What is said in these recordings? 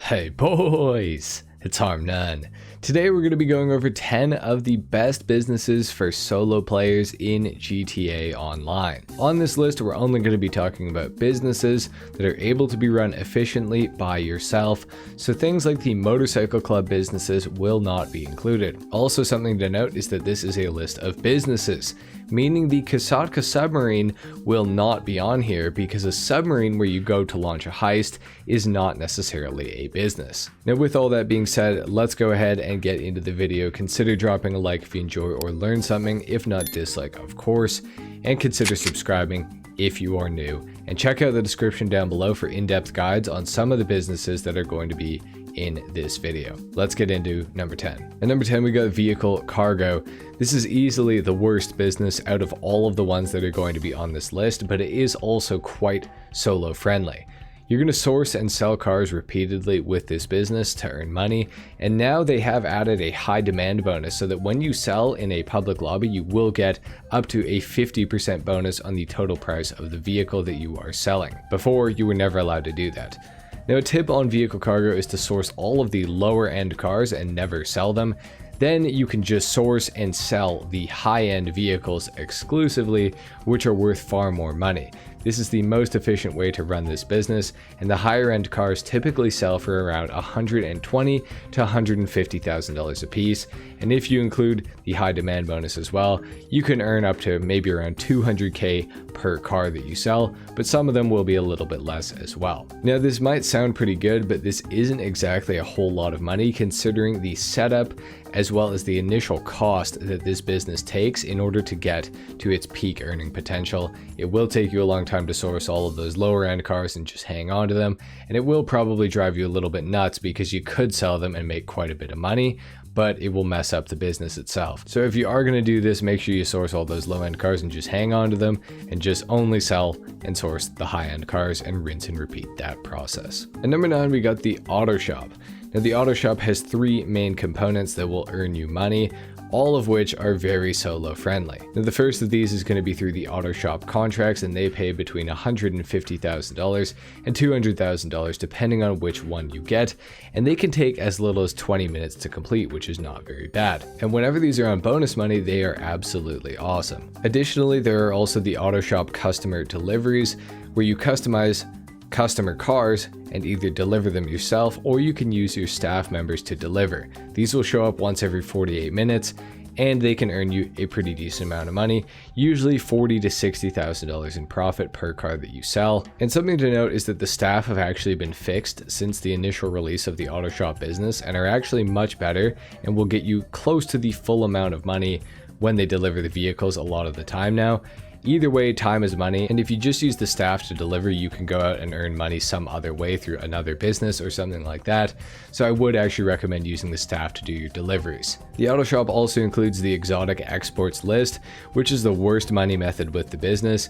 Hey boys, it's Harm None. Today we're going to be going over 10 of the best businesses for solo players in GTA Online. On this list, we're only going to be talking about businesses that are able to be run efficiently by yourself, so things like the motorcycle club businesses will not be included. Also, something to note is that this is a list of businesses, meaning the Kasatka submarine will not be on here because a submarine where you go to launch a heist is not necessarily a business. Now, with all that being said, let's go ahead and get into the video. Consider dropping a like if you enjoy or learn something, if not dislike of course, and consider subscribing if you are new, and check out the description down below for in-depth guides on some of the businesses that are going to be in this video. Let's get into number 10. At number 10 we got vehicle cargo. This is easily the worst business out of all of the ones that are going to be on this list, but it is also quite solo friendly. You're going to source and sell cars repeatedly with this business to earn money, and now they have added a high demand bonus so that when you sell in a public lobby, you will get up to a 50% bonus on the total price of the vehicle that you are selling. Before, you were never allowed to do that. Now, a tip on vehicle cargo is to source all of the lower end cars and never sell them. Then you can just source and sell the high-end vehicles exclusively, which are worth far more money. This is the most efficient way to run this business, and the higher end cars typically sell for around $120,000 to $150,000 a piece, and if you include the high demand bonus as well, you can earn up to maybe around $200K per car that you sell, but some of them will be a little bit less as well. Now, this might sound pretty good, but this isn't exactly a whole lot of money considering the setup as well as the initial cost that this business takes in order to get to its peak earning potential. It will take you a long time to source all of those lower end cars and just hang on to them, and it will probably drive you a little bit nuts because you could sell them and make quite a bit of money, but it will mess up the business itself. So if you are going to do this, make sure you source all those low end cars and just hang on to them and just only sell and source the high end cars and rinse and repeat that process. At number 9, we got the auto shop. Now, the auto shop has 3 main components that will earn you money, all of which are very solo friendly. Now, the first of these is going to be through the auto shop contracts, and they pay between $150,000 and $200,000 depending on which one you get, and they can take as little as 20 minutes to complete, which is not very bad. And whenever these are on bonus money, they are absolutely awesome. Additionally, there are also the auto shop customer deliveries, where you customize customer cars and either deliver them yourself, or you can use your staff members to deliver. These will show up once every 48 minutes, and they can earn you a pretty decent amount of money, usually $40,000 to $60,000 in profit per car that you sell. And something to note is that the staff have actually been fixed since the initial release of the auto shop business and are actually much better and will get you close to the full amount of money when they deliver the vehicles a lot of the time now. Either way, time is money, and if you just use the staff to deliver, you can go out and earn money some other way through another business or something like that. So I would actually recommend using the staff to do your deliveries. The auto shop also includes the exotic exports list, which is the worst money method with the business.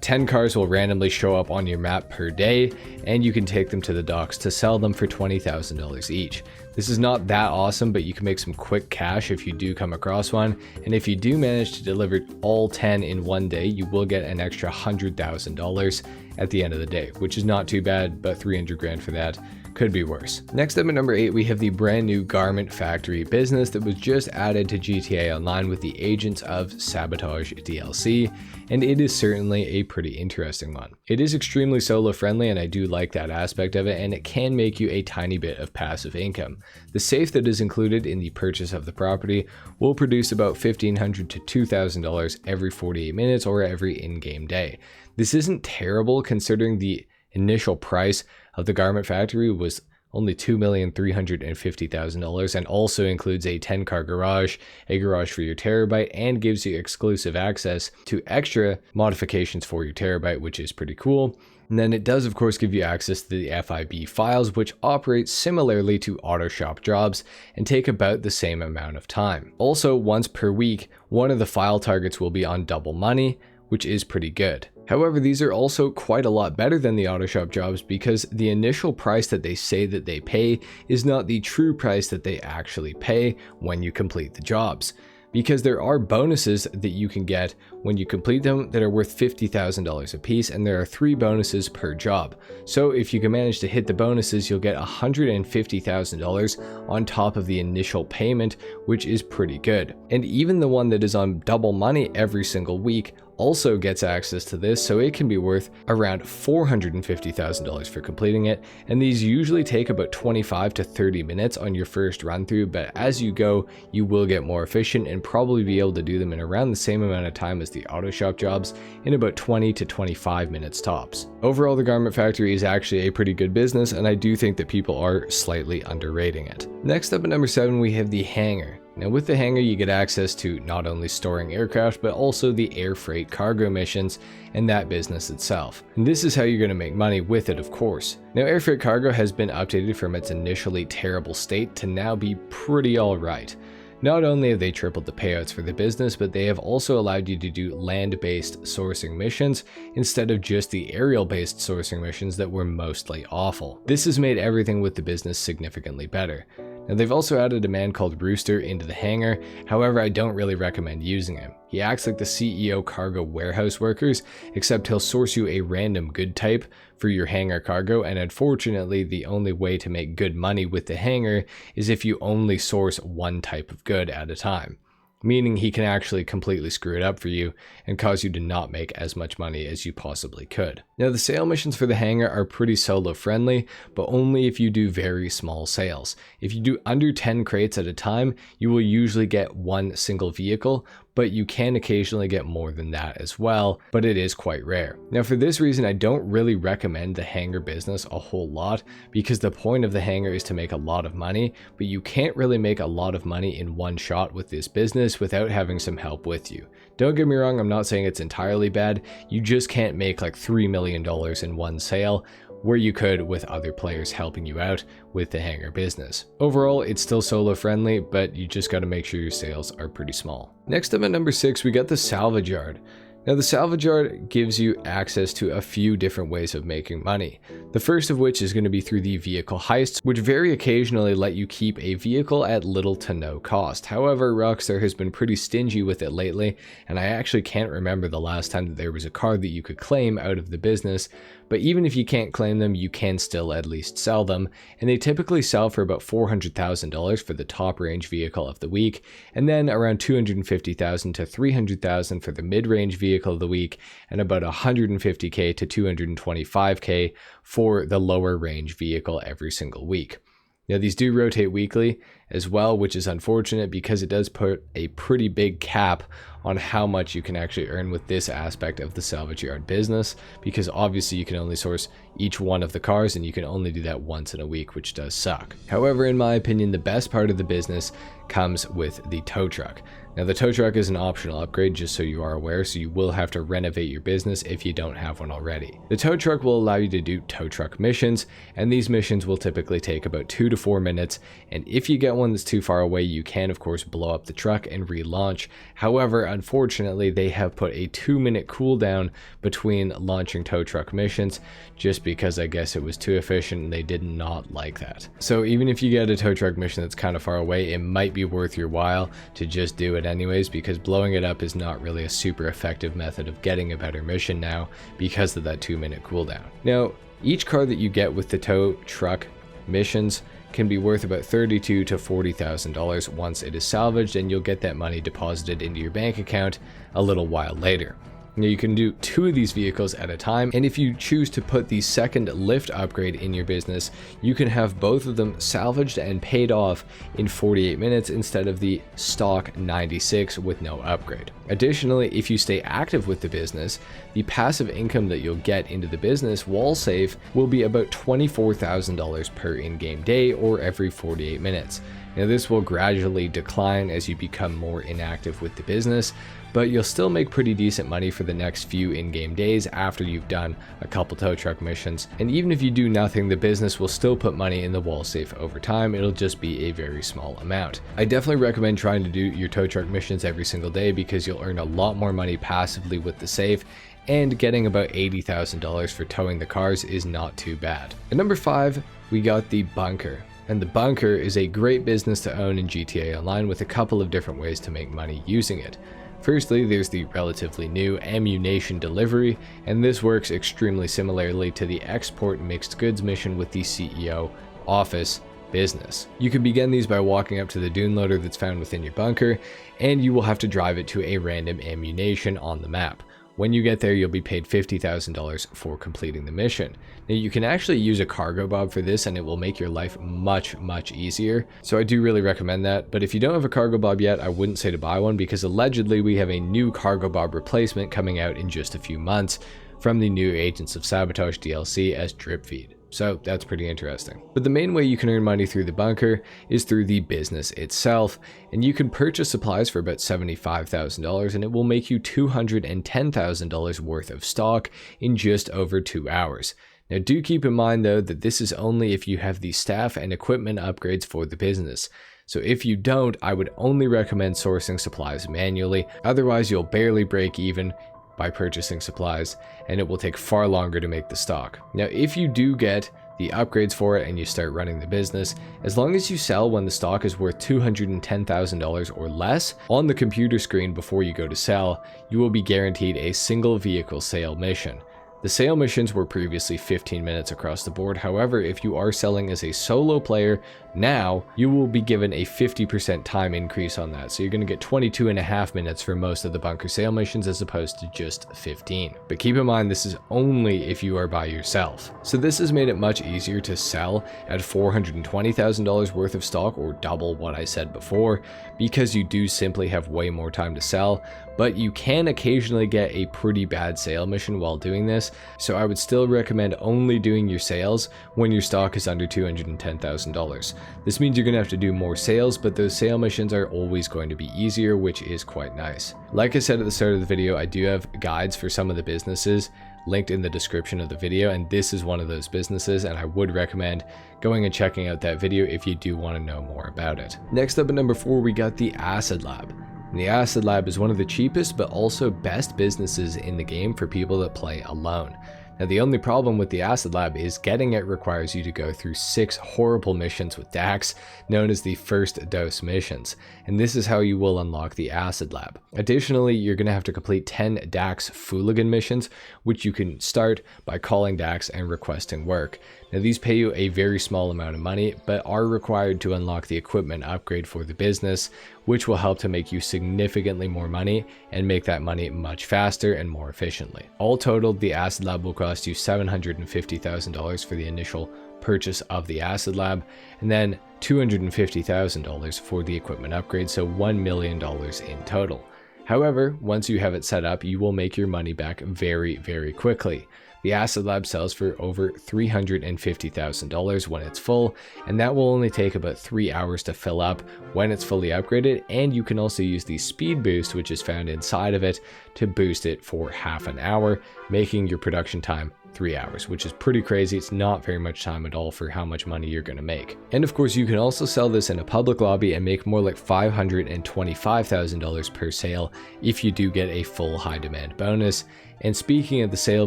10 cars will randomly show up on your map per day, and you can take them to the docks to sell them for $20,000 each. This is not that awesome, but you can make some quick cash if you do come across one, and if you do manage to deliver all 10 in one day, you will get an extra $100,000 at the end of the day, which is not too bad, but 300 grand for that could be worse. Next up at number 8, we have the brand new garment factory business that was just added to GTA Online with the Agents of Sabotage DLC, and it is certainly a pretty interesting one. It is extremely solo friendly, and I do like that aspect of it, and it can make you a tiny bit of passive income. The safe that is included in the purchase of the property will produce about $1,500 to $2,000 every 48 minutes or every in-game day. This isn't terrible considering the initial price of the garment factory was only $2,350,000 and also includes a 10-car garage, a garage for your terabyte, and gives you exclusive access to extra modifications for your terabyte, which is pretty cool. And then it does of course give you access to the FIB files, which operate similarly to auto shop jobs and take about the same amount of time. Also, once per week, one of the file targets will be on double money, which is pretty good. However, these are also quite a lot better than the auto shop jobs because the initial price that they say that they pay is not the true price that they actually pay when you complete the jobs. because there are bonuses that you can get when you complete them that are worth $50,000 a piece, and there are 3 bonuses per job. So if you can manage to hit the bonuses, you'll get $150,000 on top of the initial payment, which is pretty good. And even the one that is on double money every single week also gets access to this, so it can be worth around $450,000 for completing it, and these usually take about 25 to 30 minutes on your first run through, but as you go, you will get more efficient and probably be able to do them in around the same amount of time as the auto shop jobs, in about 20 to 25 minutes tops. Overall, the garment factory is actually a pretty good business, and I do think that people are slightly underrating it. Next up at number 7, we have the hangar. Now with the hangar, you get access to not only storing aircraft, but also the air freight cargo missions and that business itself. And this is how you're going to make money with it, of course. Now air freight cargo has been updated from its initially terrible state to now be pretty alright. Not only have they tripled the payouts for the business, but they have also allowed you to do land-based sourcing missions instead of just the aerial-based sourcing missions that were mostly awful. This has made everything with the business significantly better. Now they've also added a man called Rooster into the hangar, however I don't really recommend using him. He acts like the CEO cargo warehouse workers, except he'll source you a random good type for your hangar cargo, and unfortunately the only way to make good money with the hangar is if you only source one type of good at a time. Meaning he can actually completely screw it up for you and cause you to not make as much money as you possibly could. Now the sale missions for the hangar are pretty solo friendly, but only if you do very small sales. If you do under 10 crates at a time, you will usually get one single vehicle, but you can occasionally get more than that as well, but it is quite rare. Now for this reason, I don't really recommend the hangar business a whole lot, because the point of the hangar is to make a lot of money, but you can't really make a lot of money in one shot with this business without having some help with you. Don't get me wrong, I'm not saying it's entirely bad, you just can't make like $3 million in one sale, where you could with other players helping you out with the hangar business. Overall, it's still solo friendly, but you just got to make sure your sales are pretty small. Next up at number 6, we got the salvage yard. Now the salvage yard gives you access to a few different ways of making money. The first of which is going to be through the vehicle heists, which very occasionally let you keep a vehicle at little to no cost. However, Rockstar has been pretty stingy with it lately, and I actually can't remember the last time that there was a car that you could claim out of the business, but even if you can't claim them, you can still at least sell them, and they typically sell for about $400,000 for the top range vehicle of the week, and then around $250,000 to $300,000 for the mid-range vehicle of the week, and about $150K to $225K for the lower range vehicle every single week. Now these do rotate weekly as well, which is unfortunate because it does put a pretty big cap on how much you can actually earn with this aspect of the salvage yard business, because obviously you can only source each one of the cars and you can only do that once in a week, which does suck. However, in my opinion, the best part of the business comes with the tow truck. Now the tow truck is an optional upgrade, just so you are aware, so you will have to renovate your business if you don't have one already. The tow truck will allow you to do tow truck missions, and these missions will typically take about 2 to 4 minutes, and if you get one that's too far away, you can of course blow up the truck and relaunch. However, unfortunately, they have put a 2-minute cooldown between launching tow truck missions, just because I guess it was too efficient and they did not like that. So even if you get a tow truck mission that's kind of far away, it might be worth your while to just do it anyways, because blowing it up is not really a super effective method of getting a better mission now because of that 2-minute cooldown. Now, each car that you get with the tow truck missions can be worth about $32,000 to $40,000 once it is salvaged, and you'll get that money deposited into your bank account a little while later. Now you can do 2 of these vehicles at a time, and if you choose to put the second lift upgrade in your business, you can have both of them salvaged and paid off in 48 minutes instead of the stock 96 with no upgrade. Additionally, if you stay active with the business, the passive income that you'll get into the business while safe will be about $24,000 per in-game day or every 48 minutes. Now this will gradually decline as you become more inactive with the business, but you'll still make pretty decent money for the next few in-game days after you've done a couple tow truck missions. And even if you do nothing, the business will still put money in the wall safe over time. It'll just be a very small amount. I definitely recommend trying to do your tow truck missions every single day, because you'll earn a lot more money passively with the safe, and getting about $80,000 for towing the cars is not too bad. At number 5, we got the bunker. And the bunker is a great business to own in GTA Online with a couple of different ways to make money using it. Firstly, there's the relatively new ammunition delivery, and this works extremely similarly to the export mixed goods mission with the CEO office business. You can begin these by walking up to the dune loader that's found within your bunker, and you will have to drive it to a random ammunition on the map. When you get there, you'll be paid $50,000 for completing the mission. Now, you can actually use a cargo bob for this, and it will make your life much easier. So I do really recommend that. But if you don't have a cargo bob yet, I wouldn't say to buy one, because allegedly we have a new cargo bob replacement coming out in just a few months from the new Agents of Sabotage DLC as drip feed. So that's pretty interesting. But the main way you can earn money through the bunker is through the business itself, and you can purchase supplies for about $75,000, and it will make you $210,000 worth of stock in just over 2 hours. Now, do keep in mind though that this is only if you have the staff and equipment upgrades for the business. So if you don't, I would only recommend sourcing supplies manually, otherwise you'll barely break even by purchasing supplies, and it will take far longer to make the stock. Now, if you do get the upgrades for it and you start running the business, as long as you sell when the stock is worth $210,000 or less on the computer screen before you go to sell, you will be guaranteed a single vehicle sale mission. The sale missions were previously 15 minutes across the board. However, if you are selling as a solo player now, you will be given a 50% time increase on that. So you're going to get 22.5 minutes for most of the bunker sale missions as opposed to just 15. But keep in mind, this is only if you are by yourself. So this has made it much easier to sell at $420,000 worth of stock, or double what I said before, because you do simply have way more time to sell. But you can occasionally get a pretty bad sale mission while doing this, so I would still recommend only doing your sales when your stock is under $210,000. This means you're going to have to do more sales, but those sale missions are always going to be easier, which is quite nice. Like I said at the start of the video, I do have guides for some of the businesses linked in the description of the video, and this is one of those businesses, and I would recommend going and checking out that video if you do want to know more about it. Next up at number 4, we got the Acid Lab. And the Acid Lab is one of the cheapest but also best businesses in the game for people that play alone. Now, the only problem with the Acid Lab is getting it requires you to go through 6 horrible missions with Dax, known as the First Dose missions, and this is how you will unlock the Acid Lab. Additionally, you're going to have to complete 10 Dax Fooligan missions, which you can start by calling Dax and requesting work. Now, these pay you a very small amount of money, but are required to unlock the equipment upgrade for the business, which will help to make you significantly more money and make that money much faster and more efficiently. All totaled, the Acid Lab will cost you $750,000 for the initial purchase of the Acid Lab, and then $250,000 for the equipment upgrade, so $1 million in total. However, once you have it set up, you will make your money back very quickly. The Acid Lab sells for over $350,000 when it's full, and that will only take about 3 hours to fill up when it's fully upgraded, and you can also use the speed boost, which is found inside of it, to boost it for half an hour, making your production time 3 hours, which is pretty crazy. It's not very much time at all for how much money you're going to make. And of course, you can also sell this in a public lobby and make more like $525,000 per sale if you do get a full high demand bonus. And speaking of the sale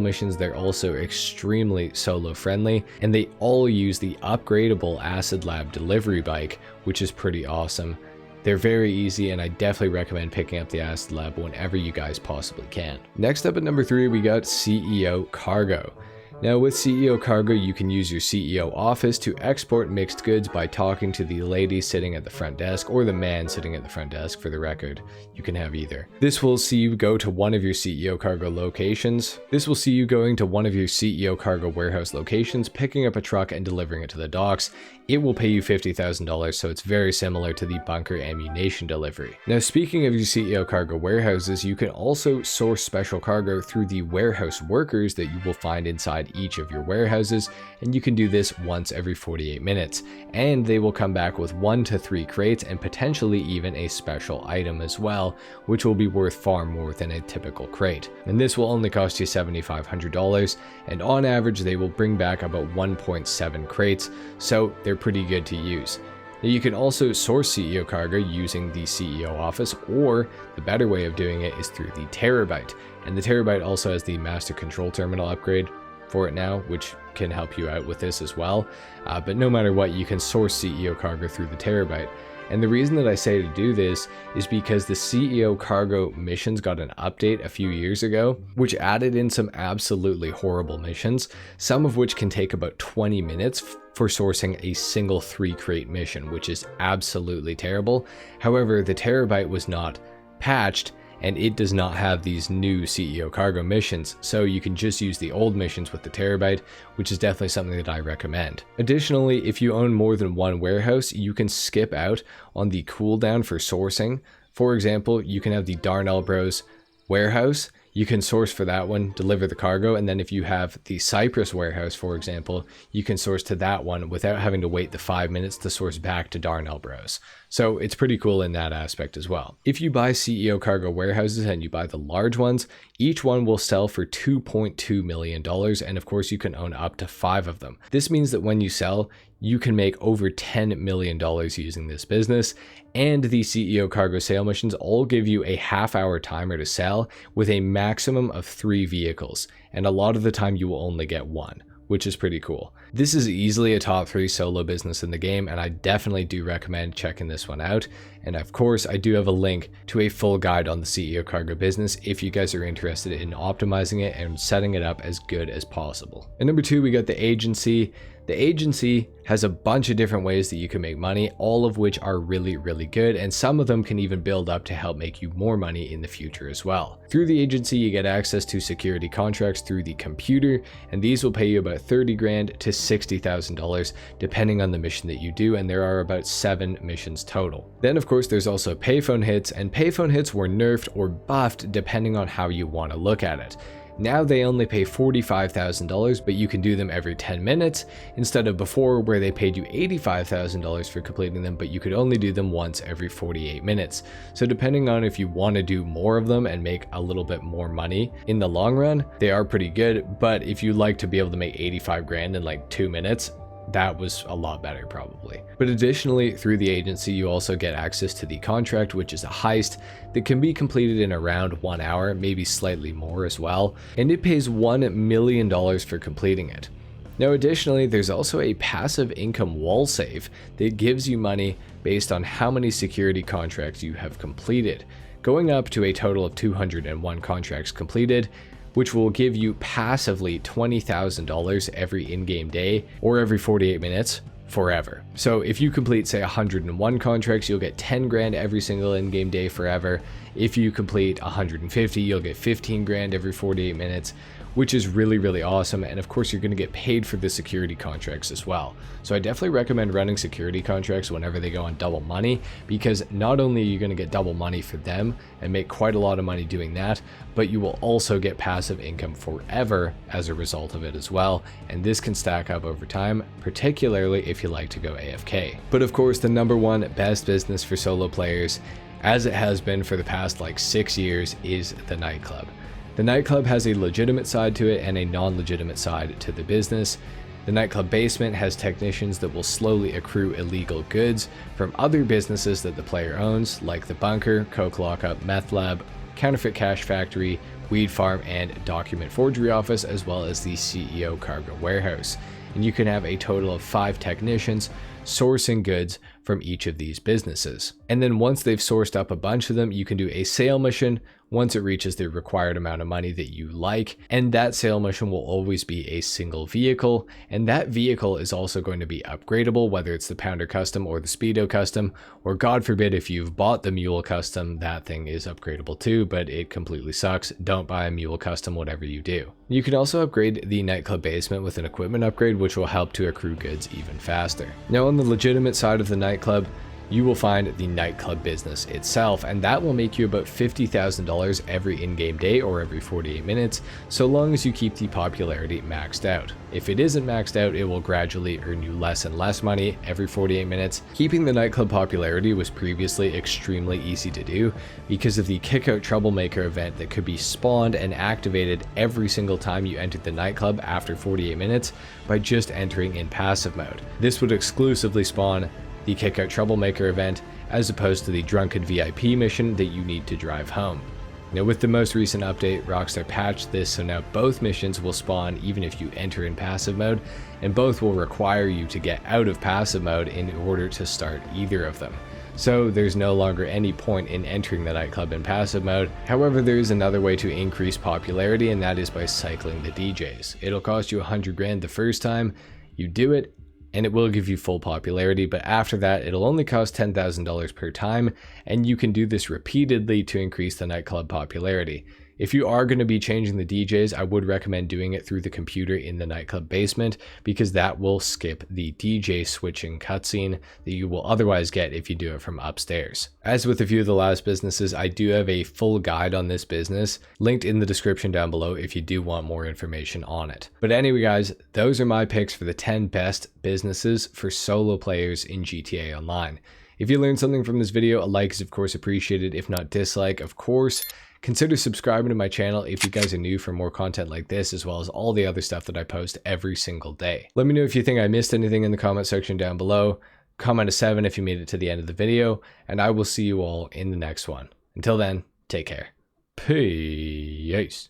missions, they're also extremely solo friendly, and they all use the upgradable Acid Lab delivery bike, which is pretty awesome. They're very easy, and I definitely recommend picking up the Acid Lab whenever you guys possibly can. Next up at number 3, we got CEO Cargo. Now, with CEO Cargo, you can use your CEO office to export mixed goods by talking to the lady sitting at the front desk, or the man sitting at the front desk, for the record. You can have either. This will see you go to one of your CEO Cargo locations. This will see you going to one of your CEO Cargo warehouse locations, picking up a truck and delivering it to the docks. It will pay you $50,000, so it's very similar to the bunker ammunition delivery. Now, speaking of your CEO Cargo warehouses, you can also source special cargo through the warehouse workers that you will find inside each of your warehouses, and you can do this once every 48 minutes, and they will come back with 1 to 3 crates and potentially even a special item as well, which will be worth far more than a typical crate. And this will only cost you $7,500, and on average they will bring back about 1.7 crates, so they're pretty good to use. Now, you can also source CEO Cargo using the CEO office, or the better way of doing it is through the Terabyte, and the Terabyte also has the Master Control Terminal upgrade, for it now, which can help you out with this as well. But no matter what, you can source CEO cargo through the Terabyte. And the reason that I say to do this is because the CEO cargo missions got an update a few years ago, which added in some absolutely horrible missions, some of which can take about 20 minutes for sourcing a single 3 crate mission, which is absolutely terrible. However, the Terabyte was not patched, and it does not have these new CEO cargo missions, so you can just use the old missions with the Terabyte, which is definitely something that I recommend. Additionally, if you own more than one warehouse, you can skip out on the cooldown for sourcing. For example, you can have the Darnell Bros warehouse, you can source for that one, deliver the cargo, and then if you have the Cyprus warehouse, for example, you can source to that one without having to wait the 5 minutes to source back to Darnell Bros. So it's pretty cool in that aspect as well. If you buy CEO cargo warehouses and you buy the large ones, each one will sell for $2.2 million, and of course you can own up to 5 of them. This means that when you sell, you can make over $10 million using this business, and the CEO cargo sale missions all give you a half-hour timer to sell with a maximum of 3 vehicles, and a lot of the time you will only get 1, which is pretty cool. This is easily a top 3 solo business in the game, and I definitely do recommend checking this one out. And of course, I do have a link to a full guide on the CEO cargo business if you guys are interested in optimizing it and setting it up as good as possible. And number 2, we got the agency. The agency has a bunch of different ways that you can make money, all of which are really, really good, and some of them can even build up to help make you more money in the future as well. Through the agency, you get access to security contracts through the computer, and these will pay you about 30 grand to $60,000 depending on the mission that you do, and there are about 7 missions total. Then of course there's also payphone hits, and payphone hits were nerfed or buffed depending on how you want to look at it. Now they only pay $45,000, but you can do them every 10 minutes instead of before where they paid you $85,000 for completing them, but you could only do them once every 48 minutes. So depending on if you want to do more of them and make a little bit more money in the long run, they are pretty good. But if you like to be able to make 85 grand in like 2 minutes, that was a lot better probably. But additionally, through the agency, you also get access to the contract, which is a heist that can be completed in around 1 hour, maybe slightly more as well, and it pays $1 million for completing it. Now additionally, there's also a passive income wall save that gives you money based on how many security contracts you have completed, going up to a total of 201 contracts completed, which will give you passively $20,000 every in-game day or every 48 minutes forever. So if you complete say 101 contracts, you'll get 10 grand every single in-game day forever. If you complete 150, you'll get 15 grand every 48 minutes, which is really, really awesome. And of course, you're going to get paid for the security contracts as well. So I definitely recommend running security contracts whenever they go on double money, because not only are you going to get double money for them and make quite a lot of money doing that, but you will also get passive income forever as a result of it as well. And this can stack up over time, particularly if you like to go AFK. But of course, the #1 best business for solo players, as it has been for the past like 6 years, is the nightclub. The nightclub has a legitimate side to it and a non-legitimate side to the business. The nightclub basement has technicians that will slowly accrue illegal goods from other businesses that the player owns, like the bunker, coke lockup, meth lab, counterfeit cash factory, weed farm, and document forgery office, as well as the CEO cargo warehouse. And you can have a total of 5 technicians sourcing goods from each of these businesses. And then once they've sourced up a bunch of them, you can do a sale mission once it reaches the required amount of money that you like, and that sale mission will always be a single vehicle, and that vehicle is also going to be upgradable, whether it's the Pounder Custom or the Speedo Custom, or God forbid if you've bought the Mule Custom, that thing is upgradable too, but it completely sucks. Don't buy a Mule Custom, whatever you do. You can also upgrade the nightclub basement with an equipment upgrade, which will help to accrue goods even faster. Now on the legitimate side of the nightclub, you will find the nightclub business itself, and that will make you about $50,000 every in-game day or every 48 minutes, so long as you keep the popularity maxed out. If it isn't maxed out, it will gradually earn you less and less money every 48 minutes. Keeping the nightclub popularity was previously extremely easy to do because of the Kickout Troublemaker event that could be spawned and activated every single time you entered the nightclub after 48 minutes by just entering in passive mode. This would exclusively spawn the Kickout Troublemaker event, as opposed to the Drunken VIP mission that you need to drive home. Now with the most recent update, Rockstar patched this so now both missions will spawn even if you enter in passive mode, and both will require you to get out of passive mode in order to start either of them. So there's no longer any point in entering the nightclub in passive mode. However, there is another way to increase popularity, and that is by cycling the DJs. It'll cost you 100 grand the first time you do it, and it will give you full popularity, but after that it'll only cost $10,000 per time, and you can do this repeatedly to increase the nightclub popularity. If you are going to be changing the DJs, I would recommend doing it through the computer in the nightclub basement, because that will skip the DJ switching cutscene that you will otherwise get if you do it from upstairs. As with a few of the last businesses, I do have a full guide on this business linked in the description down below if you do want more information on it. But anyway guys, those are my picks for the 10 best businesses for solo players in GTA Online. If you learned something from this video, a like is of course appreciated, if not dislike, of course. Consider subscribing to my channel if you guys are new for more content like this, as well as all the other stuff that I post every single day. Let me know if you think I missed anything in the comment section down below. Comment a 7 if you made it to the end of the video, and I will see you all in the next one. Until then, take care. Peace.